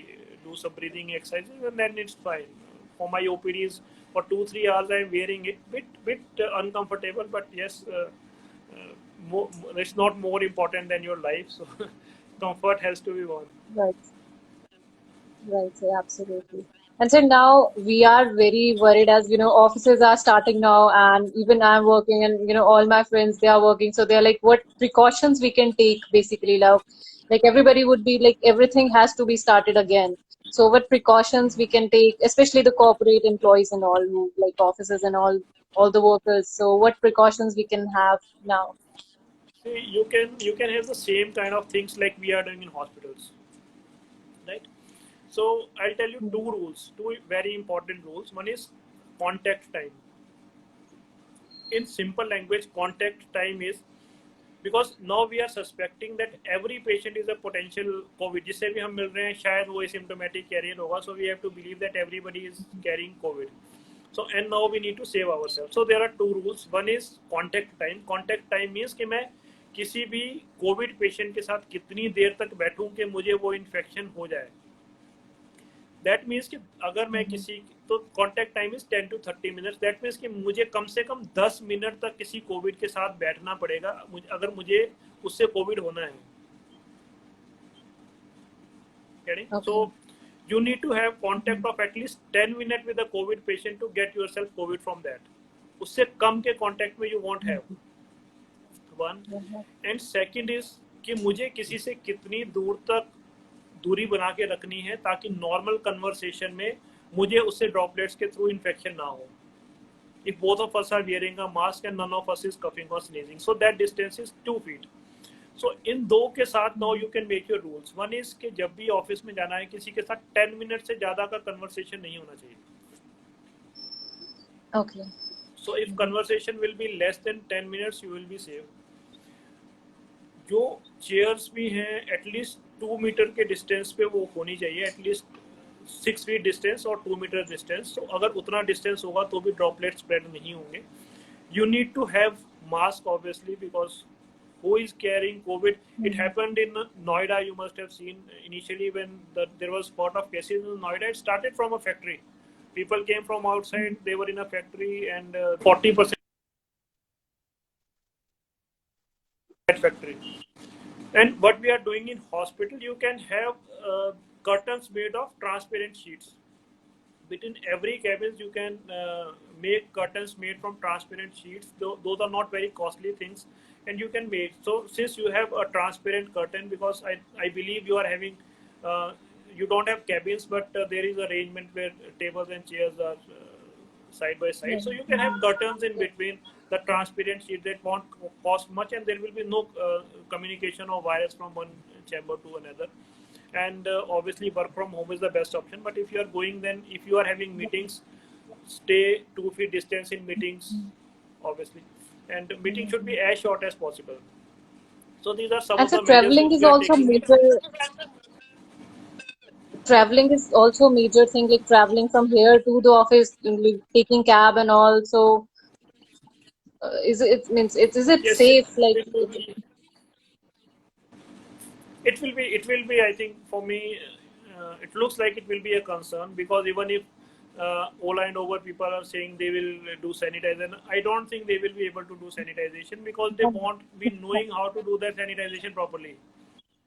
do some breathing exercises, and then it's fine. For my OPDs, for 2-3 hours, I'm wearing it. Bit uncomfortable, but yes, it's not more important than your life, so comfort has to be worn. Right. Right, sir, absolutely. And so now we are very worried as, offices are starting now and even I'm working and, all my friends, they are working. So they're like, what precautions we can take basically now? Like everybody would be like, everything has to be started again. So what precautions we can take, especially the corporate employees and all, who like offices and all the workers. So what precautions we can have now? See, you can have the same kind of things like we are doing in hospitals, right? So I'll tell you two very important rules. One is contact time. In simple language, contact time is because now we are suspecting that every patient is a potential COVID. जिससे भी हम मिल रहे हैं शायद वो asymptomatic carrier होगा. So we have to believe that everybody is carrying COVID. So and now we need to save ourselves. So there are two rules. One is contact time. Contact time means कि मैं किसी भी COVID patient के साथ कितनी देर तक बैठूं कि मुझे वो infection हो जाए. दैट मीन्स कि अगर मैं किसी तो contact time is 10 to 30 minutes. That means कि मुझे कम से कम 10 मिनट तक किसी कोविड के साथ बैठना पड़ेगा अगर मुझे उससे कोविड होना है. सो you need to have contact of at least 10 minutes with a COVID patient to get yourself COVID from that. उससे कम के contact में you won't have. One. And second is कि मुझे किसी से कितनी दूर तक दूरी बना के रखनी है ताकि नॉर्मल कन्वर्सेशन में मुझे उससे ड्रॉपलेट्स के थ्रू इन्फेक्शन ना हो. If both of us are wearing a mask and none of us is coughing or sneezing, so that distance is 2 feet. So इन दो के साथ now you can make your rules. One is कि जब भी office में जाना है किसी के साथ 10 मिनट से ज्यादा का कन्वर्सेशन नहीं होना चाहिए. Okay. So if conversation will be less than 10 minutes, you will be safe. जो चेयर्स भी हैं एटलीस्ट 2 मीटर के डिस्टेंस पे वो होनी चाहिए, एटलीस्ट 6 फीट डिस्टेंस और 2 मीटर डिस्टेंस. तो अगर उतना डिस्टेंस होगा तो भी ड्रॉपलेट स्प्रेड नहीं होंगे. You need to have mask obviously because who is carrying COVID? It happened in Noida. You must have seen initially when there was spot of cases in Noida. It started from a factory. People came from outside. They were in a factory, and 40% that factory. And what we are doing in hospital, you can have curtains made of transparent sheets. between every cabins you can make curtains made from transparent sheets. Those are not very costly things, and you can make. So since you have a transparent curtain, because I believe you are having you don't have cabins, but there is arrangement where tables and chairs are side by side, so you can have curtains in between the transparent sheet that won't cost much, and there will be no communication or virus from one chamber to another. And obviously work from home is the best option, but if you are going, then if you are having meetings, stay 2 feet distance in meetings, obviously, and meeting should be as short as possible. So these are some And of so the measures traveling which is we are also taking. major. Traveling is also a major thing, like traveling from here to the office, like taking cab and all. So, is it means it is it Yes, safe? Like, it will be. It will be. It will be. I think for me, it looks like it will be a concern, because even if Ola and Uber people are saying they will do sanitization, I don't think they will be able to do sanitization, because they won't be knowing how to do that sanitization properly.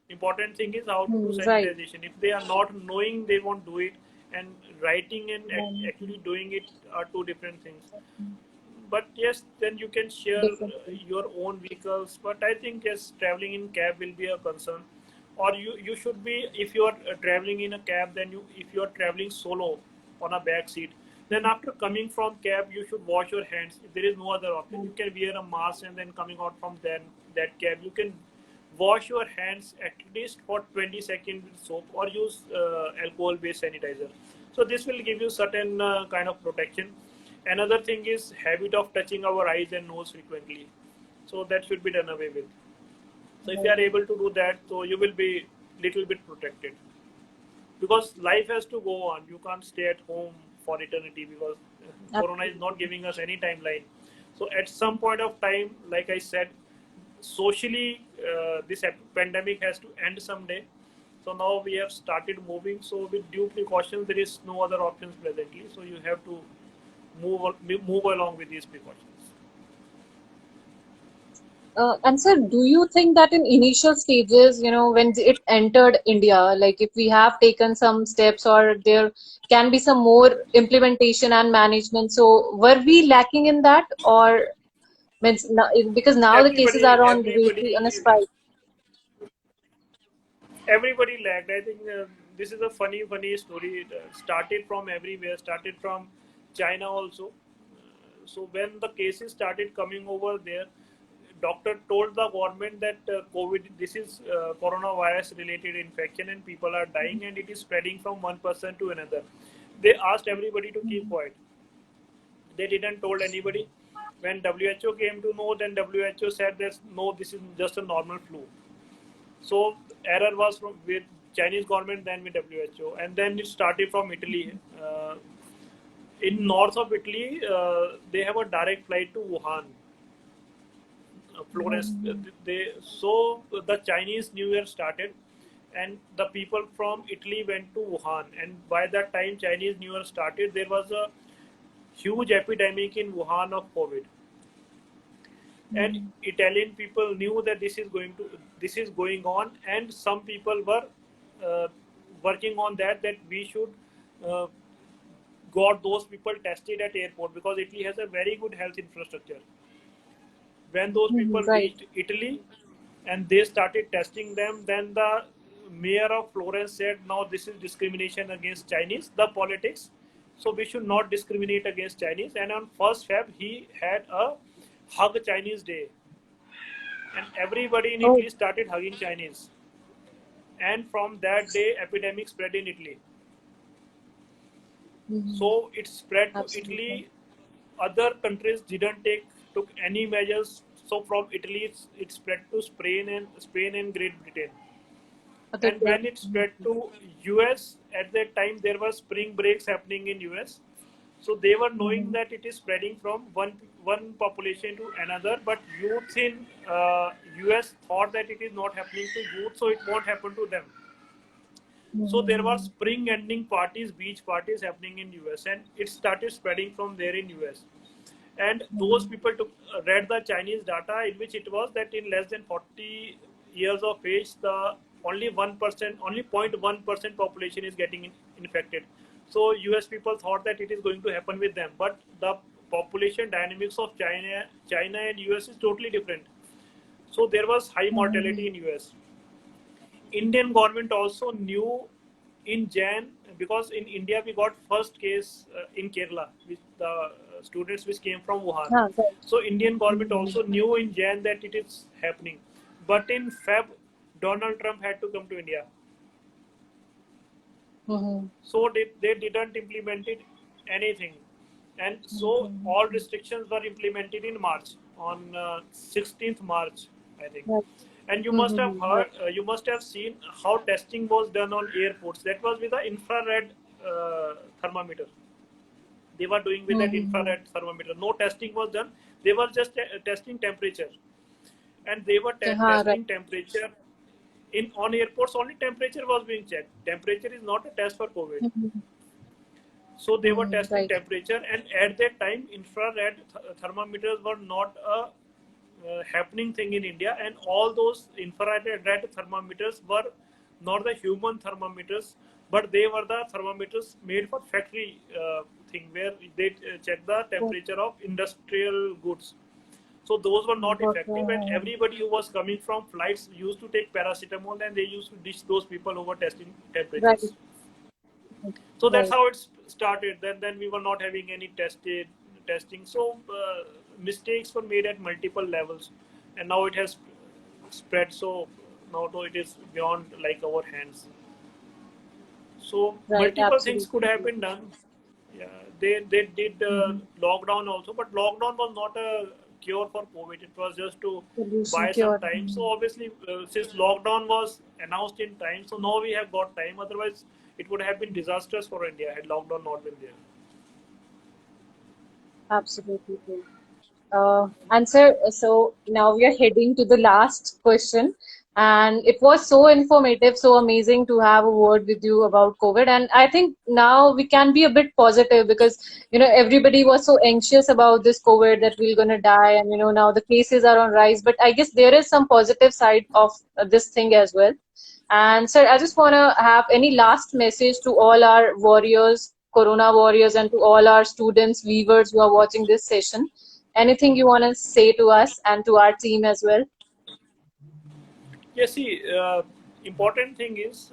Important thing is how to do right. sanitization. If they are not knowing, they won't do it, and writing and actually doing it are two different things. But yes, then you can share Definitely. your own vehicles, but I think yes, traveling in cab will be a concern. Or you should be, if you are traveling in a cab, then if you are traveling solo on a back seat, then after coming from cab you should wash your hands. If there is no other option, you can wear a mask, and then coming out from that cab, you can wash your hands at least for 20 seconds with soap, or use alcohol based sanitizer. So this will give you certain kind of protection. Another thing is habit of touching our eyes and nose frequently, so that should be done away with. So if you are able to do that, so you will be little bit protected, because life has to go on. You can't stay at home for eternity, because corona is not giving us any timeline. So at some point of time, like I said, socially this pandemic has to end someday. So now we have started moving, so with due precautions, there is no other options presently, so you have to move along with these precautions. And sir, do you think that in initial stages, when it entered India, like if we have taken some steps or there can be some more implementation and management, so were we lacking in that, or means now, because now the cases everybody are on way to on a everybody spike? everybody lagged. I think this is a funny story. It started from everywhere, started from China also. So when the cases started coming over there, doctor told the government that COVID, this is coronavirus related infection, and people are dying, and it is spreading from one person to another. They asked everybody to keep quiet. They didn't told anybody. When WHO came to know, then WHO said that no, this is just a normal flu. So error was from with Chinese government, then with WHO, and then it started from Italy. In north of Italy, they have a direct flight to Wuhan, Florence. So the Chinese New Year started, and the people from Italy went to Wuhan. And by that time Chinese New Year started, there was a huge epidemic in Wuhan of COVID, and Italian people knew that this is going on, and some people were uh, working on that we should uh, got those people tested at airport, because Italy has a very good health infrastructure. When those people Right. reached Italy and they started testing them, then the mayor of Florence said, "Now this is discrimination against Chinese, the politics. So we should not discriminate against Chinese." And on 1st Feb, he had a hug Chinese day, and everybody in Oh. Italy started hugging Chinese. And from that day, epidemic spread in Italy. So it spread to Absolutely. Italy. Other countries didn't took any measures. So from Italy, it spread to Spain and Great Britain. Other And when places. it spread to US, at that time there was spring breaks happening in US. So they were knowing that it is spreading from one population to another, but youth in US thought that it is not happening to youth, so it won't happen to them. So there were spring ending parties, beach parties happening in US, and it started spreading from there in US. And those people read the Chinese data, in which it was that in less than 40 years of age, the only 1%, only 0.1% population is getting infected. So US people thought that it is going to happen with them, but the population dynamics of China and US is totally different. So there was high mortality in US. Indian government also knew in Jan, because in India we got first case in Kerala with the students which came from Wuhan. Ah, right. So Indian government also knew in Jan that it is happening, but in Feb Donald Trump had to come to India. So they didn't implement it anything, and so all restrictions were implemented in March, on 16th March, I think. Right. And you must have heard, you must have seen how testing was done on airports. That was with the infrared thermometer. They were doing with that infrared thermometer. No testing was done. They were just testing temperature, and they were testing temperature in on airports. Only temperature was being checked. Temperature is not a test for COVID. So they were testing temperature, and at that time, infrared thermometers were not a happening thing in India, and all those infrared thermometers were not the human thermometers, but they were the thermometers made for factory thing, where they check the temperature of industrial goods. So those were not effective, and everybody who was coming from flights used to take paracetamol, and they used to dish those people who were testing temperatures. So that's how it started. Then we were not having any testing. So mistakes were made at multiple levels, and now it has spread. So now it is beyond like our hands. So multiple things could have been done. Yeah, they did lockdown also, but lockdown was not a cure for COVID. It was just to buy some time. So obviously, since lockdown was announced in time, so now we have got time. Otherwise, it would have been disastrous for India had lockdown not been there. Absolutely. And sir, so now we are heading to the last question. And it was so informative, so amazing to have a word with you about COVID. And I think now we can be a bit positive, because, everybody was so anxious about this COVID that we're going to die. And, now the cases are on rise. But I guess there is some positive side of this thing as well. And sir, I just want to have any last message to all our warriors, Corona warriors, and to all our students, viewers who are watching this session. Anything you want to say to us and to our team as well? Yes, see, important thing is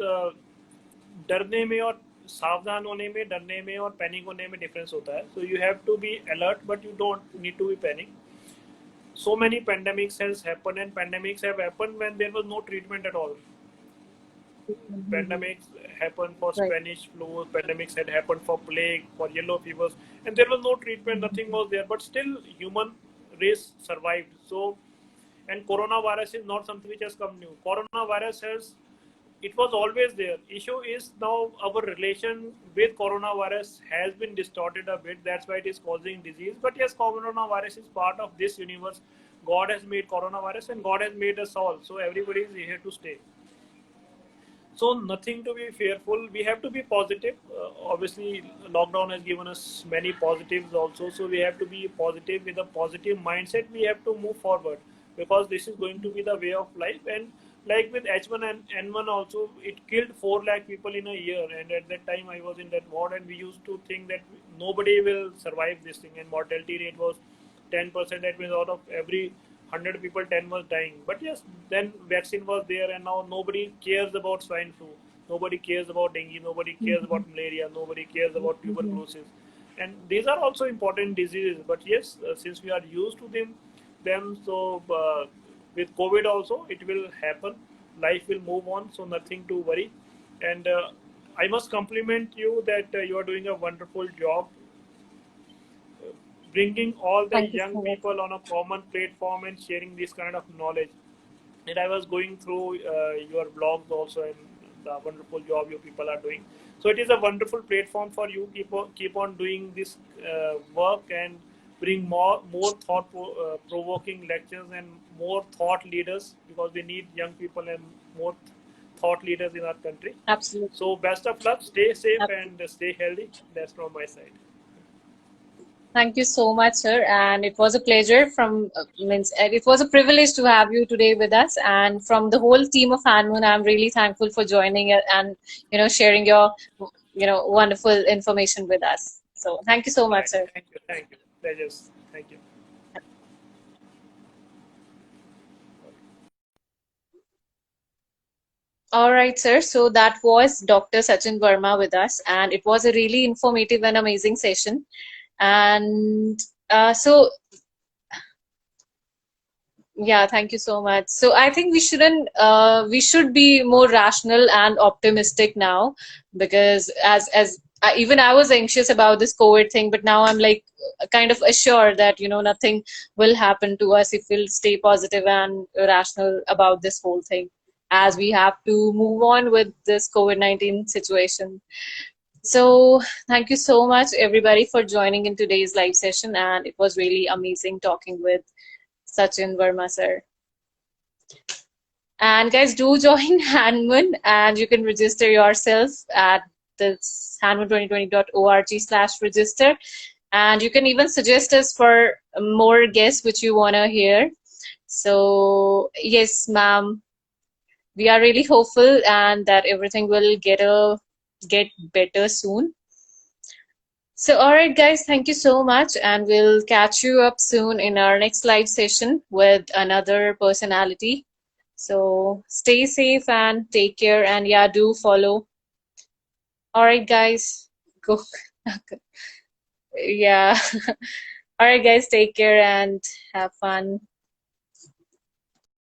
डरने में और सावधान होने में, डरने में और panic होने में difference होता है. So you have to be alert, but you don't need to be panic. So many pandemics has happened, and pandemics have happened when there was no treatment at all. Pandemics happened for Spanish flu, pandemics had happened for plague, for yellow fevers, and there was no treatment, nothing was there, but still human race survived. So, and coronavirus is not something which has come new. Coronavirus it was always there. Issue is now our relation with coronavirus has been distorted a bit. That's why it is causing disease. But yes, coronavirus is part of this universe. God has made coronavirus, and God has made us all. So everybody is here to stay. So nothing to be fearful. We have to be positive. Obviously, lockdown has given us many positives also. So we have to be positive. With a positive mindset, we have to move forward, because this is going to be the way of life. And like with H1 and N1 also, it killed 4 lakh people in a year. And at that time, I was in that ward, and we used to think that nobody will survive this thing. And mortality rate was 10%. That means out of every 100 people, 10 was dying. But yes, then vaccine was there, and now nobody cares about swine flu. Nobody cares about dengue. Nobody cares about malaria. Nobody cares about tuberculosis. And these are also important diseases. But yes, since we are used to them, so with COVID also, it will happen. Life will move on, so nothing to worry. And I must compliment you that you are doing a wonderful job, bringing all the young people on a common platform and sharing this kind of knowledge. And I was going through your blogs also, and the wonderful job you people are doing. So it is a wonderful platform for you. Keep on doing this work, and bring more thought-provoking lectures and more thought leaders, because we need young people and more thought leaders in our country. Absolutely. So best of luck. Stay safe and stay healthy. That's from my side. Thank you so much, sir. And it was a pleasure. It was a privilege to have you today with us. And from the whole team of HANDMOON, I'm really thankful for joining and sharing your wonderful information with us. So thank you so much, Right. sir. Thank you. Pleasures. Thank you. All right, sir. So that was Dr. Sachin Verma with us, and it was a really informative and amazing session. And so, yeah, thank you so much. So I think we should be more rational and optimistic now, because even I was anxious about this COVID thing, but now I'm like kind of assured that, nothing will happen to us if we'll stay positive and rational about this whole thing, as we have to move on with this COVID-19 situation. So thank you so much, everybody, for joining in today's live session, and it was really amazing talking with Sachin Verma, sir. And guys, do join Hanman, and you can register yourself at this hanman2020.org/register. And you can even suggest us for more guests which you want to hear. So yes, ma'am, we are really hopeful and that everything will get better soon. So all right, guys, thank you so much, and we'll catch you up soon in our next live session with another personality. So stay safe and take care, and yeah, do follow. All right, guys, go. Yeah. All right, guys, take care and have fun.